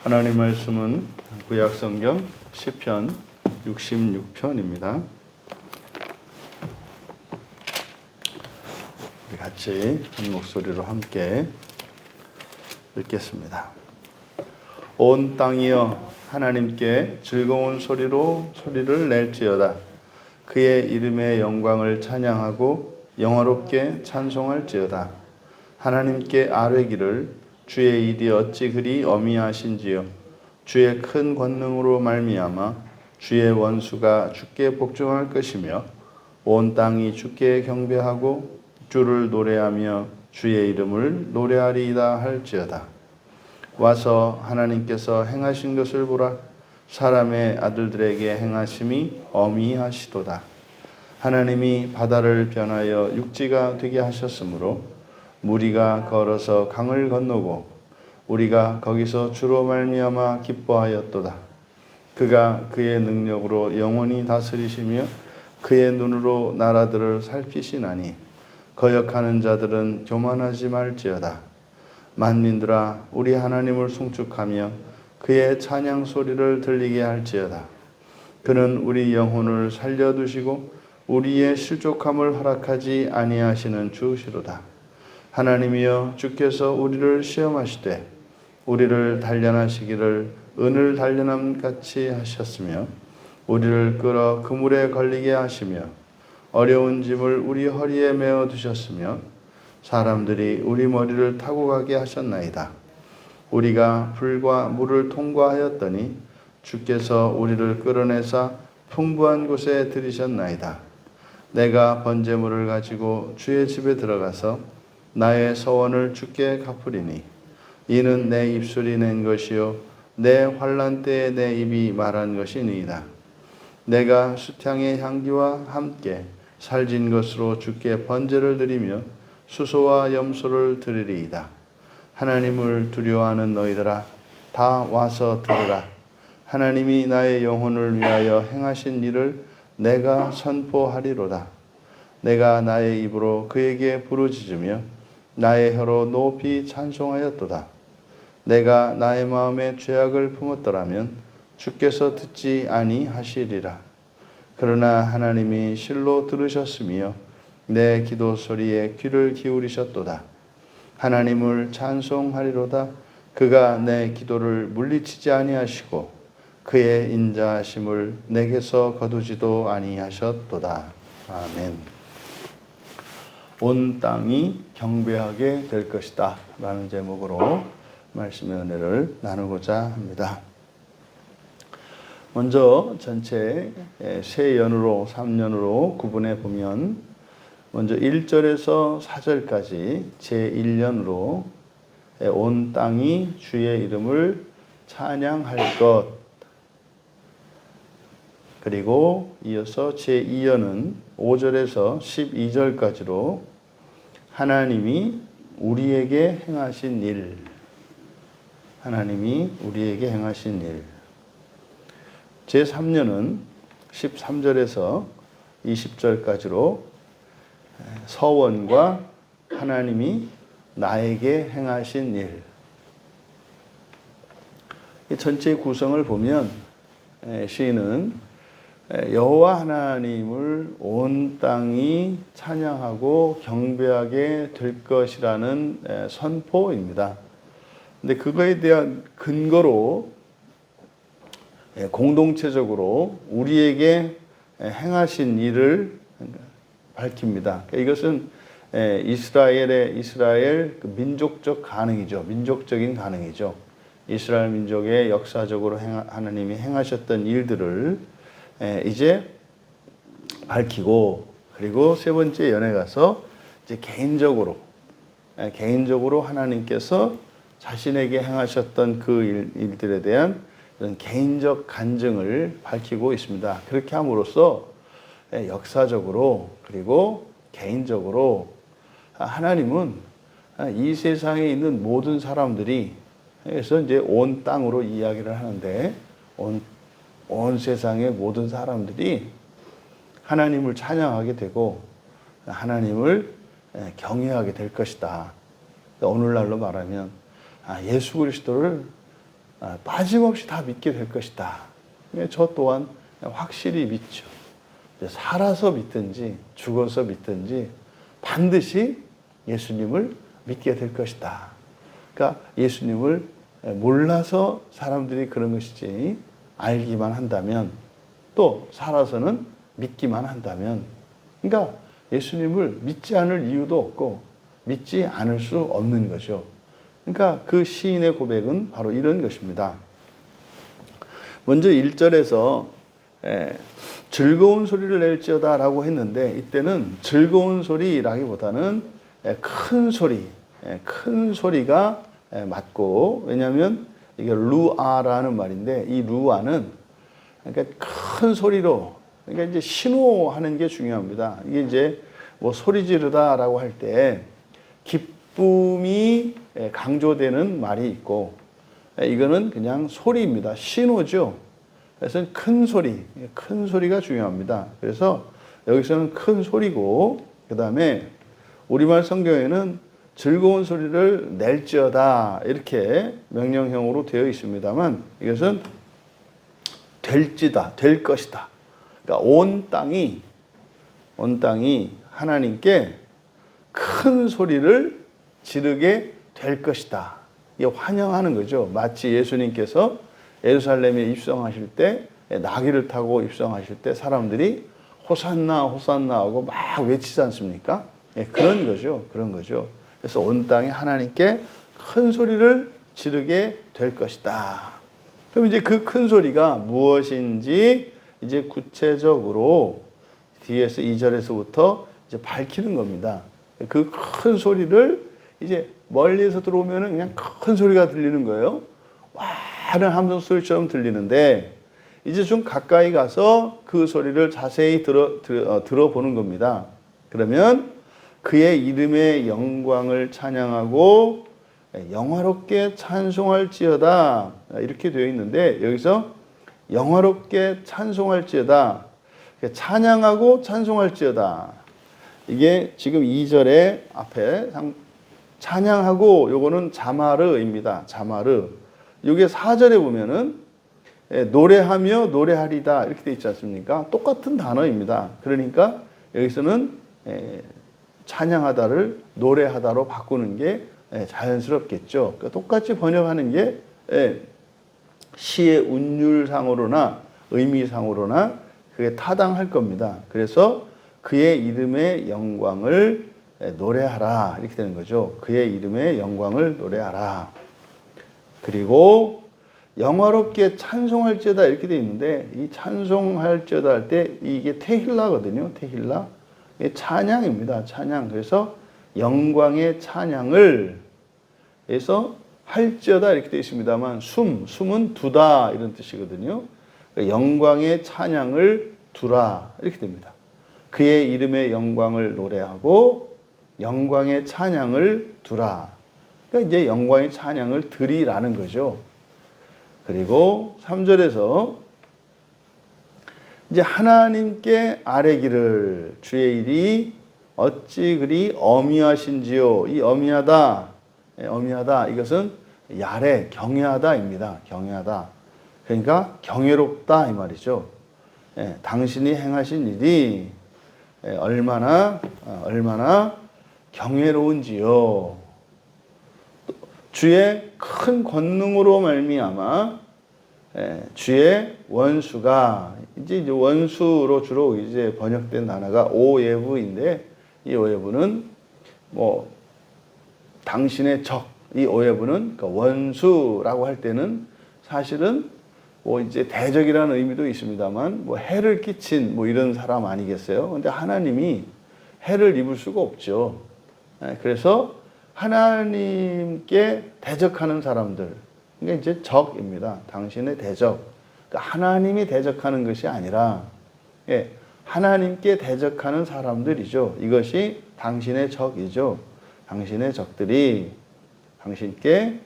하나님 말씀은 구약성경 시편 66편입니다. 우리 같이 한 목소리로 함께 읽겠습니다. 온 땅이여 하나님께 즐거운 소리로 소리를 낼지어다. 그의 이름의 영광을 찬양하고 영화롭게 찬송할지어다. 하나님께 아뢰기를 주의 일이 어찌 그리 어미하신지요. 주의 큰 권능으로 말미암아 주의 원수가 주께 복종할 것이며 온 땅이 주께 경배하고 주를 노래하며 주의 이름을 노래하리이다 할지어다. 와서 하나님께서 행하신 것을 보라. 사람의 아들들에게 행하심이 어미하시도다. 하나님이 바다를 변하여 육지가 되게 하셨으므로 무리가 걸어서 강을 건너고 우리가 거기서 주로 말미암아 기뻐하였도다. 그가 그의 능력으로 영원히 다스리시며 그의 눈으로 나라들을 살피시나니 거역하는 자들은 교만하지 말지어다. 만민들아 우리 하나님을 송축하며 그의 찬양 소리를 들리게 할지어다. 그는 우리 영혼을 살려두시고 우리의 실족함을 허락하지 아니하시는 주시로다. 하나님이여 주께서 우리를 시험하시되 우리를 단련하시기를 은을 단련함같이 하셨으며 우리를 끌어 그물에 걸리게 하시며 어려운 짐을 우리 허리에 메어 두셨으며 사람들이 우리 머리를 타고 가게 하셨나이다. 우리가 불과 물을 통과하였더니 주께서 우리를 끌어내사 풍부한 곳에 들이셨나이다. 내가 번제물을 가지고 주의 집에 들어가서 나의 서원을 주께 갚으리니 이는 내 입술이 낸 것이요 내 환난 때에 내 입이 말한 것이니이다. 내가 수향의 향기와 함께 살진 것으로 주께 번제를 드리며 수소와 염소를 드리리이다. 하나님을 두려워하는 너희들아 다 와서 들으라. 하나님이 나의 영혼을 위하여 행하신 일을 내가 선포하리로다. 내가 나의 입으로 그에게 부르짖으며 나의 혀로 높이 찬송하였도다. 내가 나의 마음에 죄악을 품었더라면 주께서 듣지 아니하시리라. 그러나 하나님이 실로 들으셨으며 내 기도 소리에 귀를 기울이셨도다. 하나님을 찬송하리로다. 그가 내 기도를 물리치지 아니하시고 그의 인자하심을 내게서 거두지도 아니하셨도다. 아멘. 온 땅이 경배하게 될 것이다 라는 제목으로 말씀의 은혜를 나누고자 합니다. 먼저 전체 세 연으로 3년으로 구분해 보면 먼저 1절에서 4절까지 제1년으로 온 땅이 주의 이름을 찬양할 것, 그리고 이어서 제2연은 5절에서 12절까지로 하나님이 우리에게 행하신 일, 하나님이 우리에게 행하신 일. 제3년은 13절에서 20절까지로 서원과 하나님이 나에게 행하신 일. 이 전체 구성을 보면 시인은 여호와 하나님을 온 땅이 찬양하고 경배하게 될 것이라는 선포입니다. 근데 그거에 대한 근거로 공동체적으로 우리에게 행하신 일을 밝힙니다. 이것은 이스라엘 민족적 가능이죠. 민족적인 가능이죠. 이스라엘 민족의 역사적으로 하나님이 행하셨던 일들을 이제 밝히고, 그리고 세 번째 연에 가서 이제 개인적으로 하나님께서 자신에게 행하셨던 그 일들에 대한 이런 개인적 간증을 밝히고 있습니다. 그렇게 함으로써 역사적으로 그리고 개인적으로 하나님은 이 세상에 있는 모든 사람들이, 그래서 이제 온 땅으로 이야기를 하는데 온 세상의 모든 사람들이 하나님을 찬양하게 되고 하나님을 경외하게 될 것이다. 오늘날로 말하면 예수 그리스도를 빠짐없이 다 믿게 될 것이다. 저 또한 확실히 믿죠. 살아서 믿든지 죽어서 믿든지 반드시 예수님을 믿게 될 것이다. 그러니까 예수님을 몰라서 사람들이 그런 것이지 알기만 한다면 또 살아서는 믿기만 한다면 그러니까 예수님을 믿지 않을 이유도 없고 믿지 않을 수 없는 거죠. 그러니까 그 시인의 고백은 바로 이런 것입니다. 먼저 1절에서 즐거운 소리를 낼지어다 라고 했는데 이때는 즐거운 소리라기보다는 큰 소리, 큰 소리가 맞고 왜냐하면 이게 루아라는 말인데 이 루아는 그러니까 큰 소리로 그러니까 이제 신호하는 게 중요합니다. 이게 이제 뭐 소리 지르다라고 할 때 기쁨이 강조되는 말이 있고 이거는 그냥 소리입니다. 신호죠. 그래서 큰 소리가 중요합니다. 그래서 여기서는 큰 소리고 그 다음에 우리말 성경에는 즐거운 소리를 낼지어다 이렇게 명령형으로 되어 있습니다만 이것은 될지다, 될 것이다. 그러니까 온 땅이 하나님께 큰 소리를 지르게 될 것이다. 이게 환영하는 거죠. 마치 예수님께서 예루살렘에 입성하실 때 나귀를 타고 입성하실 때 사람들이 호산나 호산나 하고 막 외치지 않습니까? 그런 거죠. 그런 거죠. 그래서 온 땅이 하나님께 큰 소리를 지르게 될 것이다. 그럼 이제 그 큰 소리가 무엇인지 이제 구체적으로 뒤에서 2절에서부터 이제 밝히는 겁니다. 그 큰 소리를 이제 멀리서 들어오면은 그냥 큰 소리가 들리는 거예요. 와는 함성 소리처럼 들리는데 이제 좀 가까이 가서 그 소리를 자세히 들어보는 겁니다. 그러면 그의 이름의 영광을 찬양하고 영화롭게 찬송할지어다 이렇게 되어 있는데 여기서 영화롭게 찬송할지어다 찬양하고 찬송할지어다 이게 지금 2절에 앞에 찬양하고 요거는 자마르입니다. 자마르. 이게 4절에 보면은 노래하며 노래하리다 이렇게 돼 있지 않습니까? 똑같은 단어입니다. 그러니까 여기서는 찬양하다를 노래하다로 바꾸는 게 자연스럽겠죠. 그러니까 똑같이 번역하는 게 시의 운율상으로나 의미상으로나 그게 타당할 겁니다. 그래서 그의 이름의 영광을 노래하라 이렇게 되는 거죠. 그의 이름의 영광을 노래하라. 그리고 영화롭게 찬송할지어다 이렇게 되어 있는데 이 찬송할지어다 할 때 이게 테힐라거든요. 테힐라. 이게 찬양입니다. 찬양. 그래서 영광의 찬양을 해서 할지어다 이렇게 되어 있습니다만 숨은 두다 이런 뜻이거든요. 그러니까 영광의 찬양을 두라 이렇게 됩니다. 그의 이름의 영광을 노래하고 영광의 찬양을 두라. 그러니까 이제 영광의 찬양을 드리라는 거죠. 그리고 3절에서 이제 하나님께 아뢰기를 주의 일이 어찌 그리 어미하신지요. 이 어미하다 이것은 야래 경외하다입니다. 경외하다. 그러니까 경외롭다 이 말이죠. 당신이 행하신 일이 얼마나 경외로운지요. 주의 큰 권능으로 말미암아 주의 원수가 이제 원수로 주로 이제 번역된 단어가 오예부인데 이 오예부는 뭐 당신의 적, 이 오예부는 그러니까 원수라고 할 때는 사실은 뭐 이제 대적이라는 의미도 있습니다만 뭐 해를 끼친 뭐 이런 사람 아니겠어요? 근데 하나님이 해를 입을 수가 없죠. 그래서 하나님께 대적하는 사람들, 그러니까 이제 적입니다. 당신의 대적. 그러니까 하나님이 대적하는 것이 아니라 하나님께 대적하는 사람들이죠. 이것이 당신의 적이죠. 당신의 적들이 당신께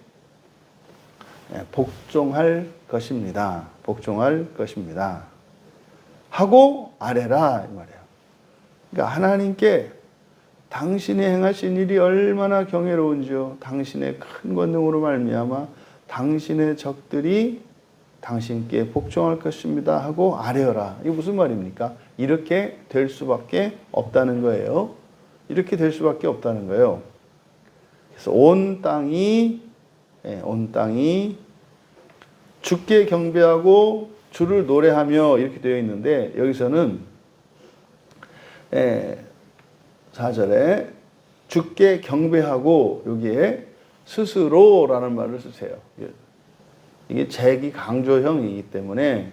복종할 것입니다. 복종할 것입니다. 하고 아뢰라 이 말이에요. 그러니까 하나님께 당신이 행하신 일이 얼마나 경외로운지요. 당신의 큰 권능으로 말미암아 당신의 적들이 당신께 복종할 것입니다 하고 아뢰어라. 이게 무슨 말입니까? 이렇게 될 수밖에 없다는 거예요. 이렇게 될 수밖에 없다는 거예요. 그래서 온 땅이 주께 경배하고 주를 노래하며 이렇게 되어 있는데, 여기서는 4절에 주께 경배하고 여기에 스스로라는 말을 쓰세요. 이게 제기 강조형이기 때문에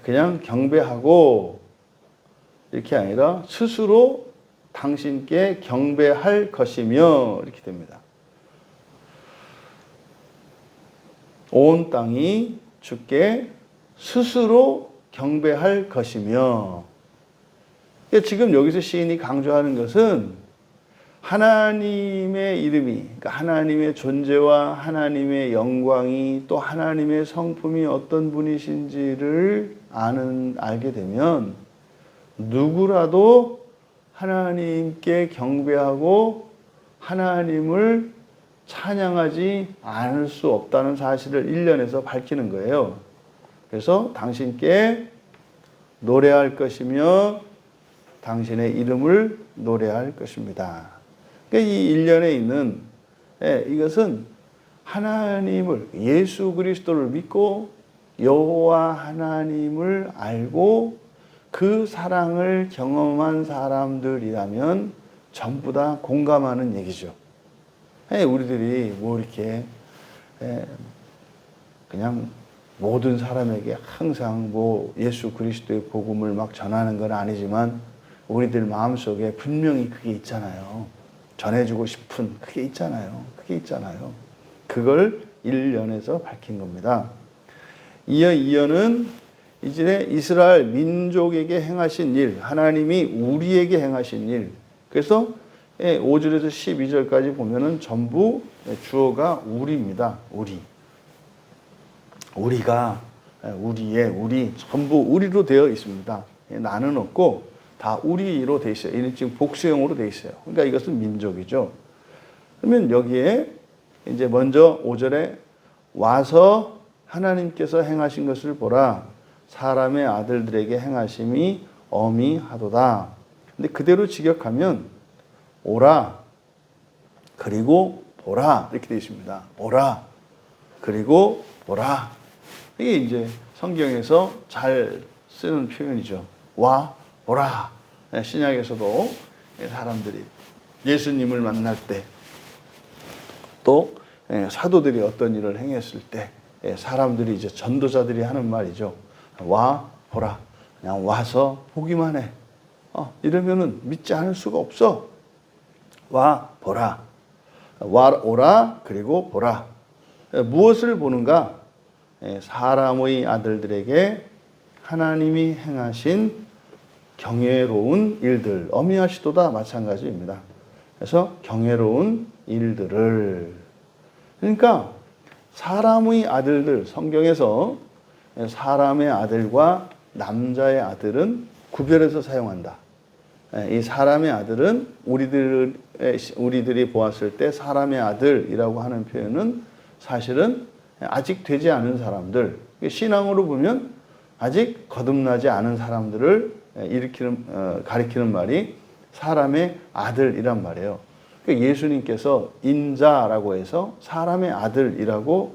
그냥 경배하고 이렇게 아니라 스스로 당신께 경배할 것이며 이렇게 됩니다. 온 땅이 주께 스스로 경배할 것이며, 지금 여기서 시인이 강조하는 것은 하나님의 이름이, 그러니까 하나님의 존재와 하나님의 영광이 또 하나님의 성품이 어떤 분이신지를 알게 되면 누구라도 하나님께 경배하고 하나님을 찬양하지 않을 수 없다는 사실을 1년에서 밝히는 거예요. 그래서 당신께 노래할 것이며 당신의 이름을 노래할 것입니다. 그러니까 이 1년에 있는 이것은 하나님을, 예수 그리스도를 믿고 여호와 하나님을 알고 그 사랑을 경험한 사람들이라면 전부 다 공감하는 얘기죠. 우리들이 뭐 이렇게 그냥 모든 사람에게 항상 뭐 예수 그리스도의 복음을 막 전하는 건 아니지만 우리들 마음속에 분명히 그게 있잖아요. 전해주고 싶은 그게 있잖아요. 그걸 1년에서 밝힌 겁니다. 이어 2년은 이제 이스라엘 민족에게 행하신 일, 하나님이 우리에게 행하신 일. 그래서 5절에서 12절까지 보면은 전부 주어가 우리입니다. 우리가, 우리, 전부 우리로 되어 있습니다. 나는 없고 다 우리로 되어 있어요. 이는 지금 복수형으로 되어 있어요. 그러니까 이것은 민족이죠. 그러면 여기에 이제 먼저 5절에 와서 하나님께서 행하신 것을 보라. 사람의 아들들에게 행하심이 어미하도다. 근데 그대로 직역하면 오라, 그리고 보라 이렇게 되어 있습니다. 오라, 그리고 보라. 이게 이제 성경에서 잘 쓰는 표현이죠. 와, 보라. 신약에서도 사람들이 예수님을 만날 때, 또 사도들이 어떤 일을 행했을 때 사람들이 이제 전도자들이 하는 말이죠. 와, 보라. 그냥 와서 보기만 해. 이러면은 믿지 않을 수가 없어. 와, 보라. 오라, 그리고 보라. 무엇을 보는가? 사람의 아들들에게 하나님이 행하신 경외로운 일들, 어미하시도다 마찬가지입니다. 그래서 경외로운 일들을, 그러니까 사람의 아들들, 성경에서 사람의 아들과 남자의 아들은 구별해서 사용한다. 이 사람의 아들은 우리들이 보았을 때 사람의 아들이라고 하는 표현은 사실은 아직 되지 않은 사람들, 신앙으로 보면 아직 거듭나지 않은 사람들을 가리키는 말이 사람의 아들이란 말이에요. 예수님께서 인자라고 해서 사람의 아들이라고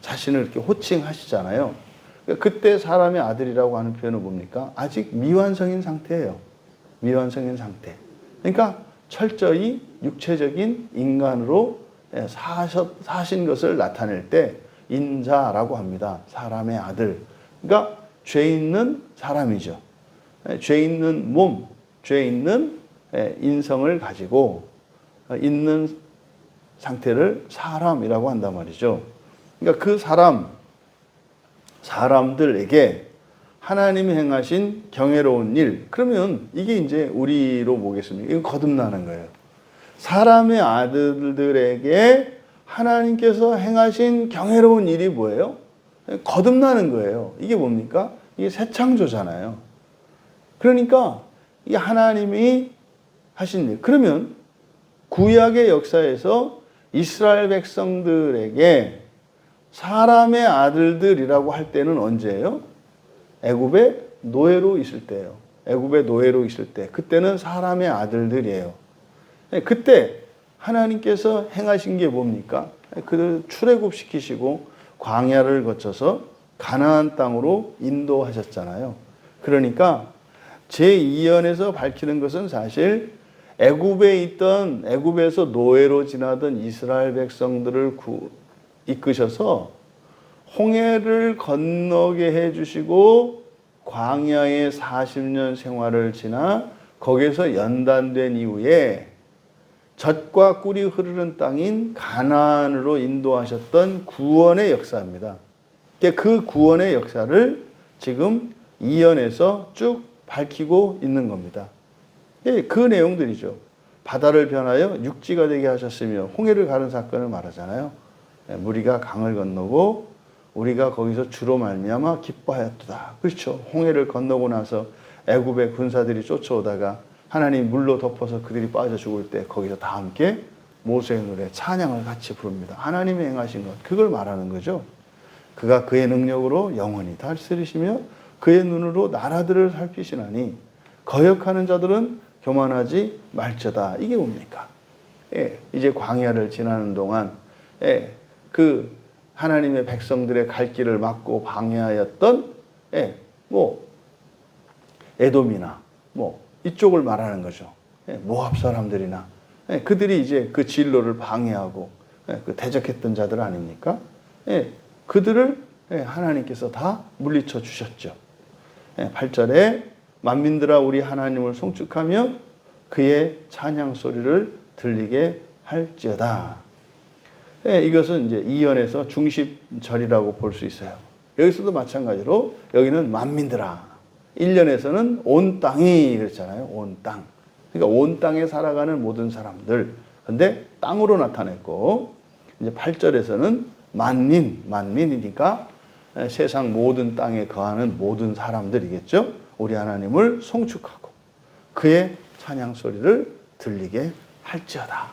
자신을 이렇게 호칭하시잖아요. 그때 사람의 아들이라고 하는 표현은 뭡니까? 아직 미완성인 상태예요. 미완성인 상태. 그러니까 철저히 육체적인 인간으로 사신 것을 나타낼 때 인자라고 합니다. 사람의 아들. 그러니까 죄 있는 사람이죠. 죄 있는 몸, 죄 있는 인성을 가지고 있는 상태를 사람이라고 한단 말이죠. 그러니까 그 사람들에게 하나님이 행하신 경외로운 일. 그러면 이게 이제 우리로 보겠습니다. 이거 거듭나는 거예요. 사람의 아들들에게 하나님께서 행하신 경외로운 일이 뭐예요? 거듭나는 거예요. 이게 뭡니까? 이게 새 창조잖아요. 그러니까 이 하나님이 하신 일. 그러면 구약의 역사에서 이스라엘 백성들에게 사람의 아들들이라고 할 때는 언제예요? 애굽의 노예로 있을 때예요. 애굽의 노예로 있을 때. 그때는 사람의 아들들이에요. 그때 하나님께서 행하신 게 뭡니까? 그들 출애굽시키시고 광야를 거쳐서 가나안 땅으로 인도하셨잖아요. 그러니까 제2연에서 밝히는 것은 사실 애굽에 있던, 애굽에서 노예로 지나던 이스라엘 백성들을 이끄셔서 홍해를 건너게 해주시고 광야의 40년 생활을 지나 거기서 연단된 이후에 젖과 꿀이 흐르는 땅인 가나안으로 인도하셨던 구원의 역사입니다. 그 구원의 역사를 지금 2연에서 쭉 밝히고 있는 겁니다. 그 내용들이죠. 바다를 변하여 육지가 되게 하셨으며 홍해를 가른 사건을 말하잖아요. 무리가 강을 건너고 우리가 거기서 주로 말미암아 기뻐하였도다. 그렇죠. 홍해를 건너고 나서 애굽의 군사들이 쫓아오다가 하나님 물로 덮어서 그들이 빠져 죽을 때 거기서 다 함께 모세의 노래 찬양을 같이 부릅니다. 하나님이 행하신 것, 그걸 말하는 거죠. 그가 그의 능력으로 영원히 다스리시며 그의 눈으로 나라들을 살피시나니 거역하는 자들은 교만하지 말지어다. 이게 뭡니까? 이제 광야를 지나는 동안 그 하나님의 백성들의 갈 길을 막고 방해하였던 에돔이나 이쪽을 말하는 거죠. 모압 사람들이나 그들이 이제 그 진로를 방해하고 그 대적했던 자들 아닙니까? 그들을 하나님께서 다 물리쳐 주셨죠. 8절에 만민들아 우리 하나님을 송축하며 그의 찬양 소리를 들리게 할지어다. 이것은 이제 2연에서 중심절이라고 볼 수 있어요. 여기서도 마찬가지로 여기는 만민들아. 1년에서는 온 땅이 그랬잖아요. 온 땅. 그러니까 온 땅에 살아가는 모든 사람들. 근데 땅으로 나타냈고 이제 8절에서는 만민이니까 세상 모든 땅에 거하는 모든 사람들이겠죠. 우리 하나님을 송축하고 그의 찬양 소리를 들리게 할지어다.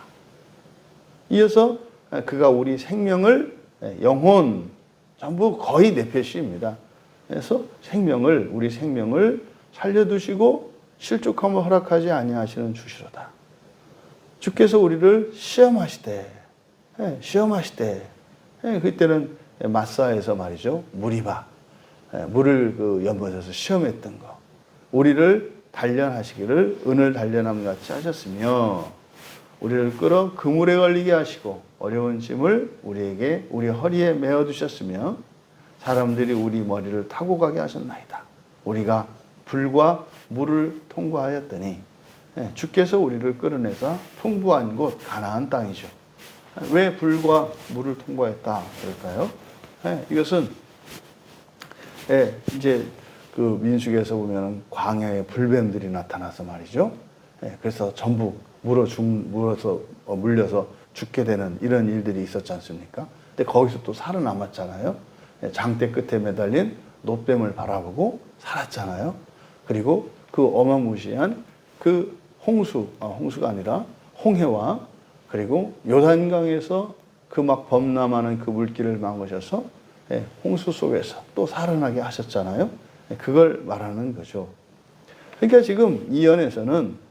이어서 그가 우리 생명을 영혼 전부 거의 내표시입니다. 그래서 우리 생명을 살려두시고 실족함을 허락하지 아니하시는 주시로다. 주께서 우리를 시험하시되 그때는 마사에서 말이죠. 무리바 물을 연못에서 시험했던 거. 우리를 단련하시기를 은을 단련함 같이 하셨으며 우리를 끌어 그물에 걸리게 하시고 어려운 짐을 우리 허리에 메어 두셨으며 사람들이 우리 머리를 타고 가게 하셨나이다. 우리가 불과 물을 통과하였더니 주께서 우리를 끌어내서 풍부한 곳 가나안 땅이죠. 왜 불과 물을 통과했다 그럴까요? 이것은 이제 그 민수기에서 보면은 광야에 불뱀들이 나타나서 말이죠. 그래서 전부 물려서 죽게 되는 이런 일들이 있었지 않습니까? 근데 거기서 또 살아남았잖아요. 장대 끝에 매달린 놋뱀을 바라보고 살았잖아요. 그리고 그 어마무시한 그 홍수가 아니라 홍해와 그리고 요단강에서 그 막 범람하는 그 물길을 막으셔서 홍수 속에서 또 살아나게 하셨잖아요. 그걸 말하는 거죠. 그러니까 지금 이 연에서는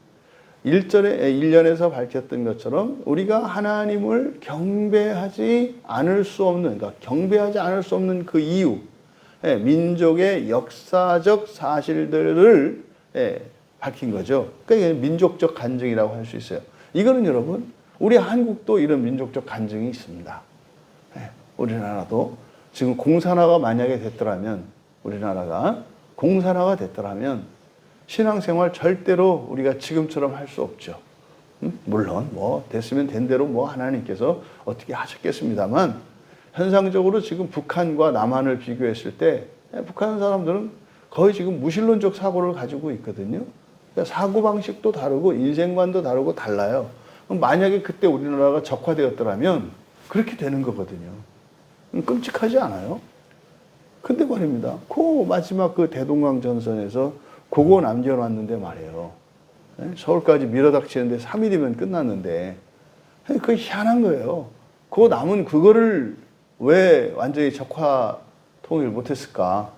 1년에서 밝혔던 것처럼 우리가 하나님을 경배하지 않을 수 없는, 그러니까 경배하지 않을 수 없는 그 이유, 민족의 역사적 사실들을 밝힌 거죠. 그러니까 민족적 간증이라고 할 수 있어요. 이거는 여러분, 우리 한국도 이런 민족적 간증이 있습니다. 우리나라도 지금 공산화가 만약에 됐더라면, 우리나라가 공산화가 됐더라면 신앙생활 절대로 우리가 지금처럼 할 수 없죠. 물론 됐으면 된 대로 하나님께서 어떻게 하셨겠습니다만 현상적으로 지금 북한과 남한을 비교했을 때 북한 사람들은 거의 지금 무신론적 사고를 가지고 있거든요. 그러니까 사고방식도 다르고 인생관도 다르고 달라요. 만약에 그때 우리나라가 적화되었더라면 그렇게 되는 거거든요. 끔찍하지 않아요? 근데 말입니다. 그 마지막 그 대동강 전선에서 그거 남겨놨는데 말이에요. 서울까지 밀어닥치는데 3일이면 끝났는데 그게 희한한 거예요. 그 남은 그거를 왜 완전히 적화 통일 못했을까?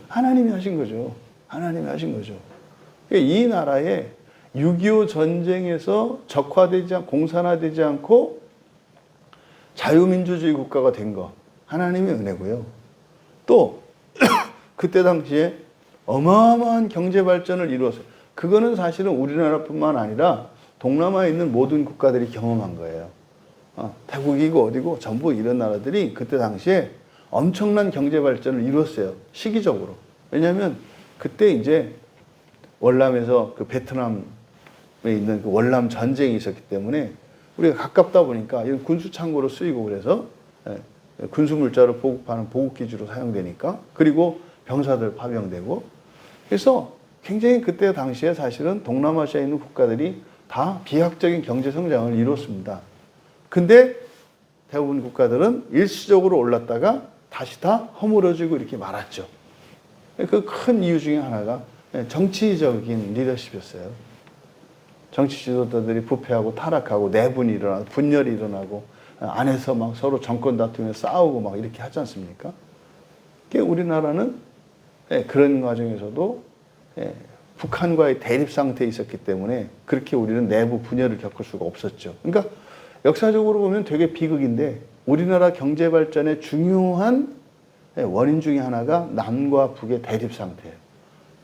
하나님이 하신 거죠. 하나님이 하신 거죠. 이 나라에 6.25 전쟁에서 적화되지 않고 공산화되지 않고 자유민주주의 국가가 된 거 하나님의 은혜고요. 또 그때 당시에 어마어마한 경제 발전을 이루었어요. 그거는 사실은 우리나라뿐만 아니라 동남아에 있는 모든 국가들이 경험한 거예요. 태국이고 어디고 전부 이런 나라들이 그때 당시에 엄청난 경제 발전을 이뤘어요. 시기적으로. 왜냐하면 그때 이제 월남에서 그 베트남에 있는 그 월남 전쟁이 있었기 때문에 우리가 가깝다 보니까 이런 군수 창고로 쓰이고 그래서 군수 물자로 보급하는 보급기지로 사용되니까 그리고 병사들 파병되고 그래서 굉장히 그때 당시에 사실은 동남아시아에 있는 국가들이 다 비약적인 경제 성장을 이뤘습니다. 근데 대부분 국가들은 일시적으로 올랐다가 다시 다 허물어지고 이렇게 말았죠. 그 큰 이유 중에 하나가 정치적인 리더십이었어요. 정치 지도자들이 부패하고 타락하고 내분이 일어나고 분열이 일어나고 안에서 막 서로 정권 다투며 싸우고 막 이렇게 하지 않습니까? 우리나라는 그런 과정에서도 북한과의 대립 상태에 있었기 때문에 그렇게 우리는 내부 분열을 겪을 수가 없었죠. 그러니까 역사적으로 보면 되게 비극인데 우리나라 경제 발전의 중요한 원인 중에 하나가 남과 북의 대립 상태예요.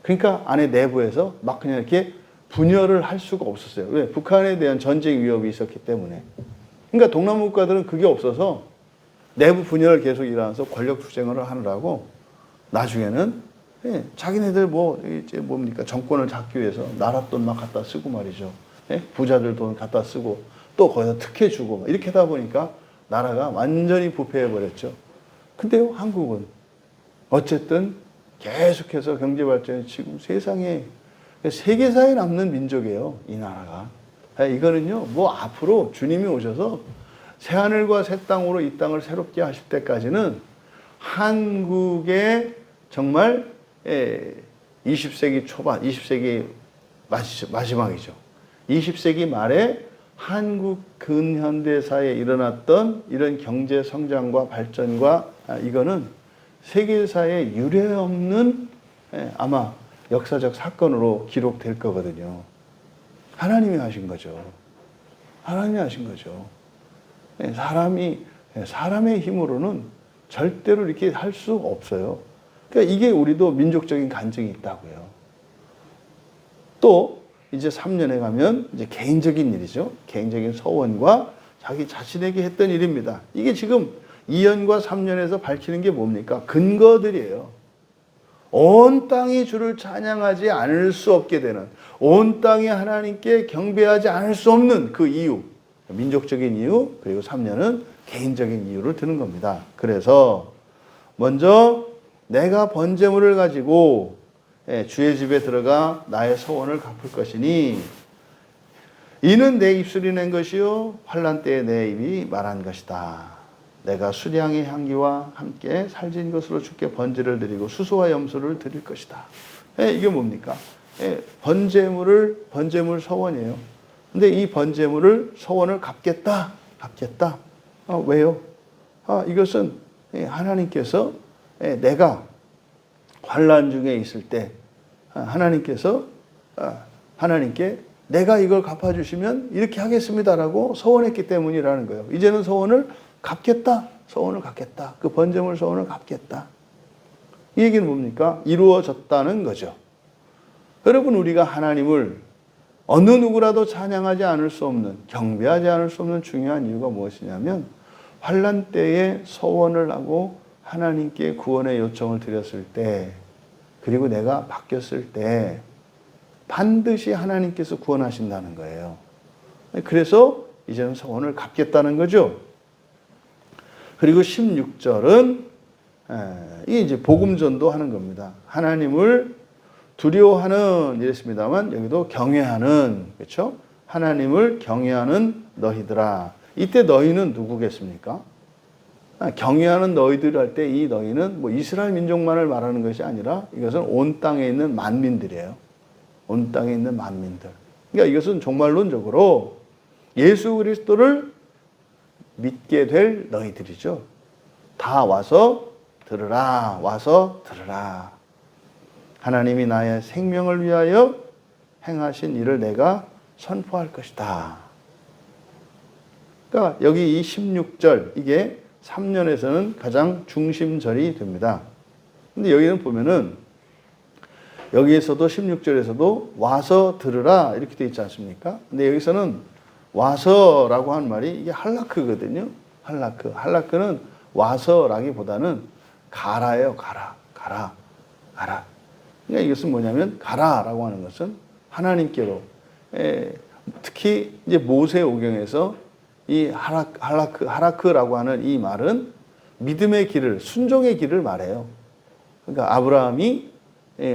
그러니까 안에 내부에서 막 그냥 이렇게 분열을 할 수가 없었어요. 왜? 북한에 대한 전쟁 위협이 있었기 때문에. 그러니까 동남아 국가들은 그게 없어서 내부 분열을 계속 일어나서 권력 투쟁을 하느라고 나중에는 자기네들 이제 뭡니까 정권을 잡기 위해서 나라 돈 막 갖다 쓰고 말이죠. 부자들 돈 갖다 쓰고 또 거기서 특혜 주고 이렇게 하다 보니까 나라가 완전히 부패해 버렸죠. 근데요 한국은 어쨌든 계속해서 경제 발전이 지금 세상에 세계사에 남는 민족이에요. 이 나라가. 이거는요 앞으로 주님이 오셔서 새하늘과 새 땅으로 이 땅을 새롭게 하실 때까지는 한국의 정말 20세기 초반, 20세기 마지막이죠. 20세기 말에 한국 근현대사에 일어났던 이런 경제 성장과 발전과 이거는 세계사에 유례없는 아마 역사적 사건으로 기록될 거거든요. 하나님이 하신 거죠. 하나님이 하신 거죠. 사람의 힘으로는 절대로 이렇게 할 수 없어요. 그러니까 이게 우리도 민족적인 간증이 있다고요. 또 이제 3년에 가면 이제 개인적인 일이죠. 개인적인 서원과 자기 자신에게 했던 일입니다. 이게 지금 2년과 3년에서 밝히는 게 뭡니까? 근거들이에요. 온 땅이 주를 찬양하지 않을 수 없게 되는, 온 땅이 하나님께 경배하지 않을 수 없는 그 이유, 민족적인 이유, 그리고 3년은 개인적인 이유를 드는 겁니다. 그래서 먼저 내가 번제물을 가지고 주의 집에 들어가 나의 소원을 갚을 것이니 이는 내 입술이 낸 것이요 환난 때에 내 입이 말한 것이다. 내가 수량의 향기와 함께 살진 것으로 주께 번제를 드리고 수소와 염소를 드릴 것이다. 이게 뭡니까? 번제물 서원이에요. 근데 이 번제물을 서원을 갚겠다. 왜요? 이것은 하나님께서 내가 환난 중에 있을 때 하나님께서 하나님께 내가 이걸 갚아주시면 이렇게 하겠습니다라고 서원했기 때문이라는 거예요. 이제는 소원을 갚겠다. 그 번제물 소원을 갚겠다. 이 얘기는 뭡니까? 이루어졌다는 거죠. 여러분 우리가 하나님을 어느 누구라도 찬양하지 않을 수 없는, 경배하지 않을 수 없는 중요한 이유가 무엇이냐면 환난 때에 소원을 하고 하나님께 구원의 요청을 드렸을 때 그리고 내가 바뀌었을 때 반드시 하나님께서 구원하신다는 거예요. 그래서 이제는 소원을 갚겠다는 거죠. 그리고 16절은 이게 이제 복음전도 하는 겁니다. 하나님을 두려워하는 이랬습니다만 여기도 경외하는, 그렇죠? 하나님을 경외하는 너희들아. 이때 너희는 누구겠습니까? 경외하는 너희들 할 때 이 너희는 이스라엘 민족만을 말하는 것이 아니라 이것은 온 땅에 있는 만민들이에요. 온 땅에 있는 만민들. 그러니까 이것은 종말론적으로 예수 그리스도를 믿게 될 너희들이죠. 다 와서 들으라. 와서 들으라. 하나님이 나의 생명을 위하여 행하신 일을 내가 선포할 것이다. 그러니까 여기 이 16절, 이게 3년에서는 가장 중심절이 됩니다. 근데 여기는 보면은 여기에서도 16절에서도 와서 들으라 이렇게 되어 있지 않습니까? 근데 여기서는 와서라고 하는 말이 이게 할라크거든요. 할라크. 할라크는 와서라기보다는 가라예요. 가라. 가라. 가라. 그러니까 이것은 뭐냐면 가라라고 하는 것은 하나님께로, 특히 이제 모세오경에서 이 하라크라고 하는 이 말은 믿음의 길을, 순종의 길을 말해요. 그러니까 아브라함이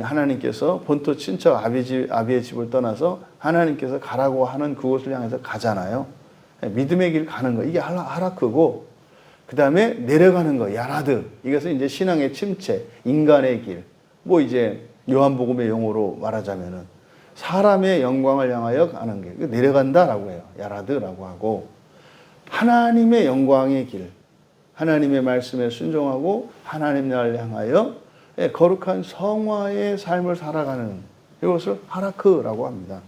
하나님께서 본토 친척 아비의 집을 떠나서 하나님께서 가라고 하는 그곳을 향해서 가잖아요. 믿음의 길 가는 거, 이게 하라크고, 그 다음에 내려가는 거, 야라드. 이것은 이제 신앙의 침체, 인간의 길. 뭐 이제 요한복음의 용어로 말하자면은 사람의 영광을 향하여 가는 길, 내려간다라고 해요. 야라드라고 하고, 하나님의 영광의 길, 하나님의 말씀에 순종하고 하나님 나라를 향하여 거룩한 성화의 삶을 살아가는 이것을 하라크라고 합니다.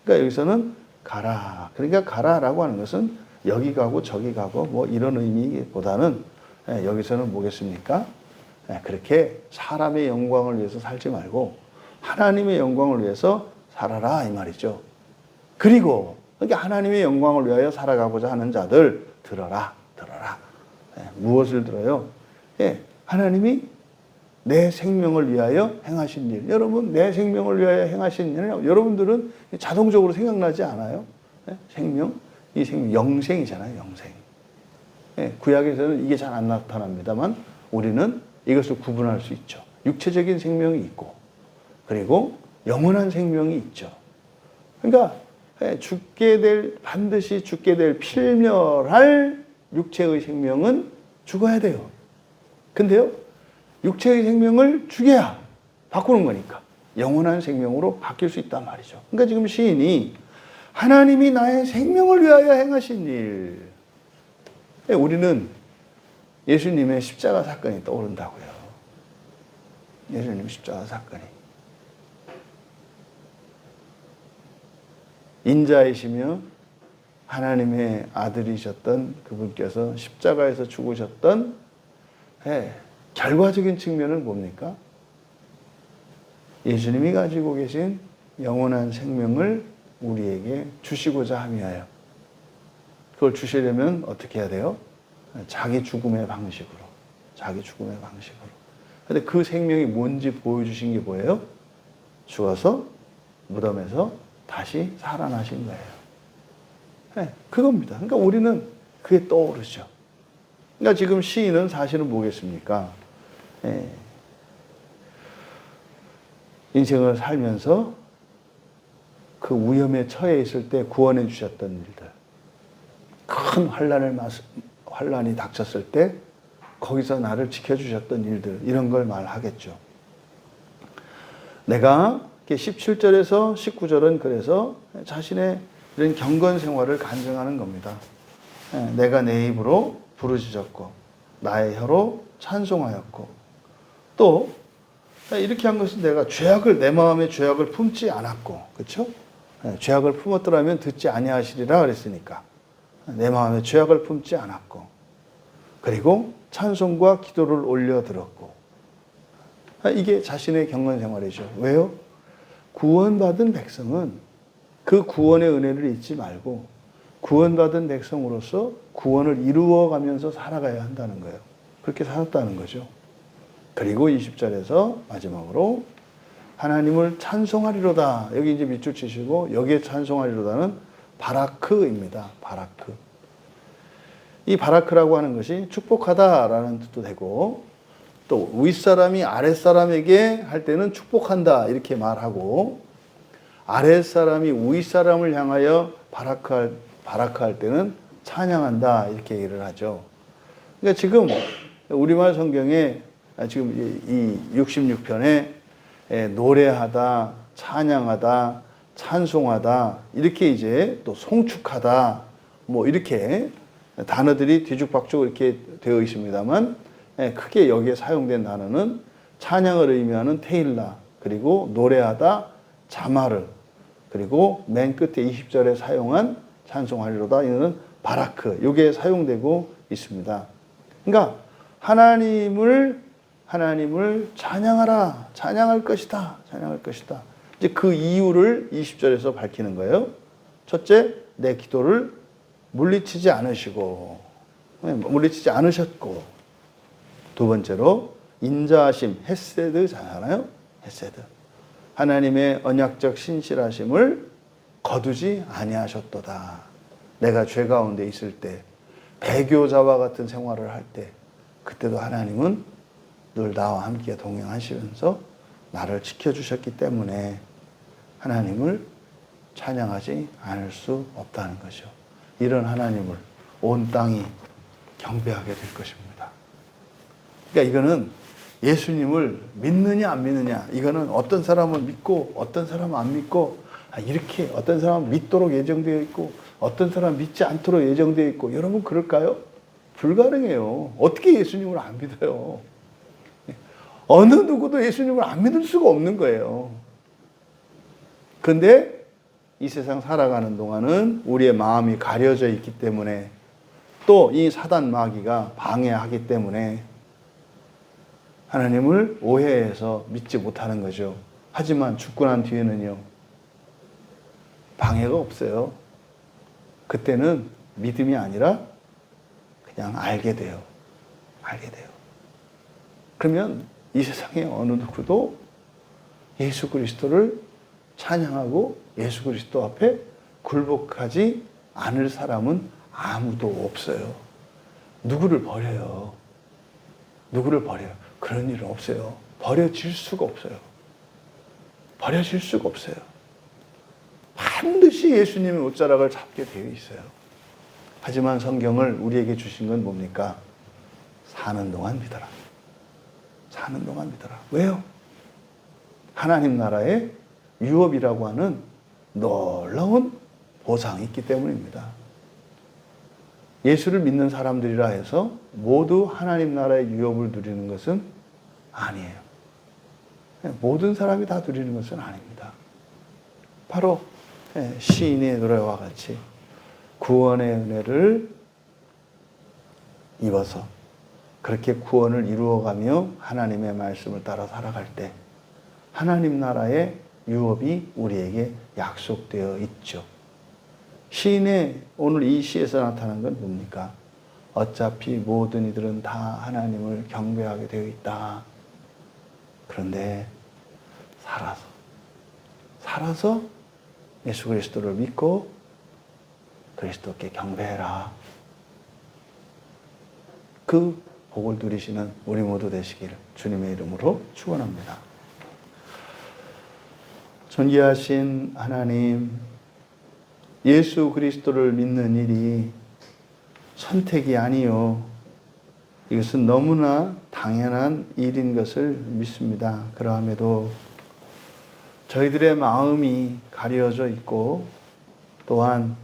그러니까 여기서는 가라. 그러니까 가라라고 하는 것은 여기 가고 저기 가고 뭐 이런 의미보다는 여기서는 뭐겠습니까? 그렇게 사람의 영광을 위해서 살지 말고 하나님의 영광을 위해서 살아라 이 말이죠. 그리고 그러니까 하나님의 영광을 위하여 살아가고자 하는 자들 들어라. 들어라. 무엇을 들어요? 하나님이 내 생명을 위하여 행하신 일. 여러분, 내 생명을 위하여 행하신 일, 여러분들은 자동적으로 생각나지 않아요? 생명? 이 생명, 영생이잖아요, 영생. 구약에서는 이게 잘 안 나타납니다만 우리는 이것을 구분할 수 있죠. 육체적인 생명이 있고, 그리고 영원한 생명이 있죠. 그러니까 반드시 죽게 될 필멸할 육체의 생명은 죽어야 돼요. 근데요, 육체의 생명을 죽여야 바꾸는 거니까 영원한 생명으로 바뀔 수 있단 말이죠. 그러니까 지금 시인이 하나님이 나의 생명을 위하여 행하신 일. 우리는 예수님의 십자가 사건이 떠오른다고요. 예수님 십자가 사건이. 인자이시며 하나님의 아들이셨던 그분께서 십자가에서 죽으셨던 결과적인 측면은 뭡니까? 예수님이 가지고 계신 영원한 생명을 우리에게 주시고자 함이하여. 그걸 주시려면 어떻게 해야 돼요? 자기 죽음의 방식으로. 자기 죽음의 방식으로. 근데 그 생명이 뭔지 보여주신 게 뭐예요? 죽어서 무덤에서 다시 살아나신 거예요. 그겁니다. 그러니까 우리는 그게 떠오르죠. 그러니까 지금 시인은 사실은 뭐겠습니까? 인생을 살면서 그 위험에 처해 있을 때 구원해 주셨던 일들, 큰 환란이 닥쳤을 때 거기서 나를 지켜주셨던 일들, 이런 걸 말하겠죠. 내가 17절에서 19절은 그래서 자신의 이런 경건 생활을 간증하는 겁니다. 내가 내 입으로 부르짖었고 나의 혀로 찬송하였고, 또 이렇게 한 것은 내가 내 마음에 죄악을 품지 않았고, 그렇죠? 죄악을 품었더라면 듣지 아니하시리라 그랬으니까 내 마음에 죄악을 품지 않았고, 그리고 찬송과 기도를 올려들었고. 이게 자신의 경건 생활이죠. 왜요? 구원받은 백성은 그 구원의 은혜를 잊지 말고 구원받은 백성으로서 구원을 이루어가면서 살아가야 한다는 거예요. 그렇게 살았다는 거죠. 그리고 20절에서 마지막으로 하나님을 찬송하리로다. 여기 이제 밑줄 치시고 여기에 찬송하리로다는 바라크입니다. 바라크. 이 바라크라고 하는 것이 축복하다라는 뜻도 되고, 또 윗사람이 아랫사람에게 할 때는 축복한다 이렇게 말하고, 아랫사람이 윗사람을 향하여 바라크할 때는 찬양한다 이렇게 얘기를 하죠. 그러니까 지금 우리말 성경에 지금 이 66편에 노래하다, 찬양하다, 찬송하다, 이렇게 이제 또 송축하다, 뭐 이렇게 단어들이 뒤죽박죽 이렇게 되어 있습니다만, 크게 여기에 사용된 단어는 찬양을 의미하는 테일라, 그리고 노래하다, 자마르, 그리고 맨 끝에 20절에 사용한 찬송하리로다, 이거는 바라크, 이게 사용되고 있습니다. 그러니까 하나님을 찬양하라, 찬양할 것이다, 찬양할 것이다. 이제 그 이유를 20절에서 밝히는 거예요. 첫째, 내 기도를 물리치지 않으셨고, 두 번째로 인자하심, 헤세드잖아요. 헤세드. 하나님의 언약적 신실하심을 거두지 아니하셨도다. 내가 죄 가운데 있을 때, 배교자와 같은 생활을 할 때, 그때도 하나님은 늘 나와 함께 동행하시면서 나를 지켜주셨기 때문에 하나님을 찬양하지 않을 수 없다는 거죠. 이런 하나님을 온 땅이 경배하게 될 것입니다. 그러니까 이거는 예수님을 믿느냐 안 믿느냐, 이거는 어떤 사람은 믿고 어떤 사람은 안 믿고, 이렇게 어떤 사람은 믿도록 예정되어 있고 어떤 사람은 믿지 않도록 예정되어 있고, 여러분 그럴까요? 불가능해요. 어떻게 예수님을 안 믿어요? 어느 누구도 예수님을 안 믿을 수가 없는 거예요. 그런데 이 세상 살아가는 동안은 우리의 마음이 가려져 있기 때문에, 또 이 사단 마귀가 방해하기 때문에 하나님을 오해해서 믿지 못하는 거죠. 하지만 죽고 난 뒤에는요, 방해가 없어요. 그때는 믿음이 아니라 그냥 알게 돼요. 알게 돼요. 그러면 이 세상에 어느 누구도 예수 그리스도를 찬양하고 예수 그리스도 앞에 굴복하지 않을 사람은 아무도 없어요. 누구를 버려요. 누구를 버려요. 그런 일은 없어요. 버려질 수가 없어요. 버려질 수가 없어요. 반드시 예수님의 옷자락을 잡게 되어 있어요. 하지만 성경을 우리에게 주신 건 뭡니까? 사는 동안 믿어라. 사는 동안 믿어라. 왜요? 하나님 나라의 유업이라고 하는 놀라운 보상이 있기 때문입니다. 예수를 믿는 사람들이라 해서 모두 하나님 나라의 유업을 누리는 것은 아니에요. 모든 사람이 다 누리는 것은 아닙니다. 바로 시인의 노래와 같이 구원의 은혜를 입어서 그렇게 구원을 이루어가며 하나님의 말씀을 따라 살아갈 때 하나님 나라의 유업이 우리에게 약속되어 있죠. 시인의 오늘 이 시에서 나타난 건 뭡니까? 어차피 모든 이들은 다 하나님을 경배하게 되어 있다. 그런데 살아서 예수 그리스도를 믿고 그리스도께 경배해라. 그 복을 누리시는 우리 모두 되시기를 주님의 이름으로 축원합니다. 존귀하신 하나님, 예수 그리스도를 믿는 일이 선택이 아니요, 이것은 너무나 당연한 일인 것을 믿습니다. 그러함에도 저희들의 마음이 가려져 있고, 또한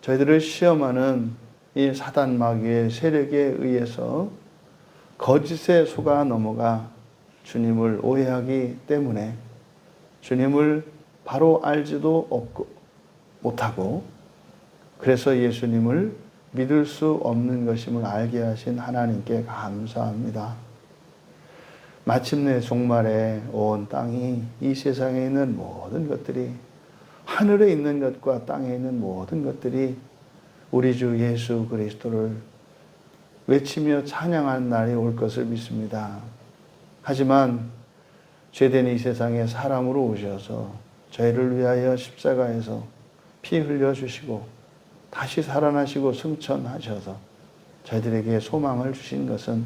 저희들을 시험하는 이 사단 마귀의 세력에 의해서 거짓에 속아 넘어가 주님을 오해하기 때문에 주님을 바로 알지도 못하고, 그래서 예수님을 믿을 수 없는 것임을 알게 하신 하나님께 감사합니다. 마침내 종말에 온 땅이, 이 세상에 있는 모든 것들이, 하늘에 있는 것과 땅에 있는 모든 것들이 우리 주 예수 그리스도를 외치며 찬양하는 날이 올 것을 믿습니다. 하지만 죄된 이 세상에 사람으로 오셔서 저희를 위하여 십자가에서 피 흘려주시고 다시 살아나시고 승천하셔서 저희들에게 소망을 주신 것은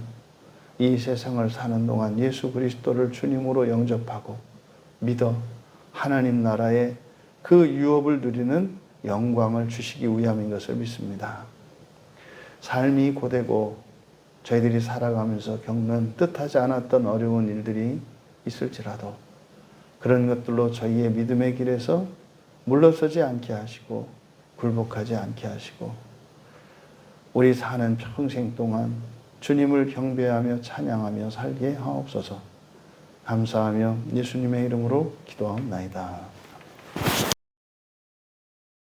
이 세상을 사는 동안 예수 그리스도를 주님으로 영접하고 믿어 하나님 나라의 그 유업을 누리는 영광을 주시기 위함인 것을 믿습니다. 삶이 고되고 저희들이 살아가면서 겪는 뜻하지 않았던 어려운 일들이 있을지라도 그런 것들로 저희의 믿음의 길에서 물러서지 않게 하시고 굴복하지 않게 하시고 우리 사는 평생 동안 주님을 경배하며 찬양하며 살게 하옵소서. 감사하며 예수님의 이름으로 기도하옵나이다.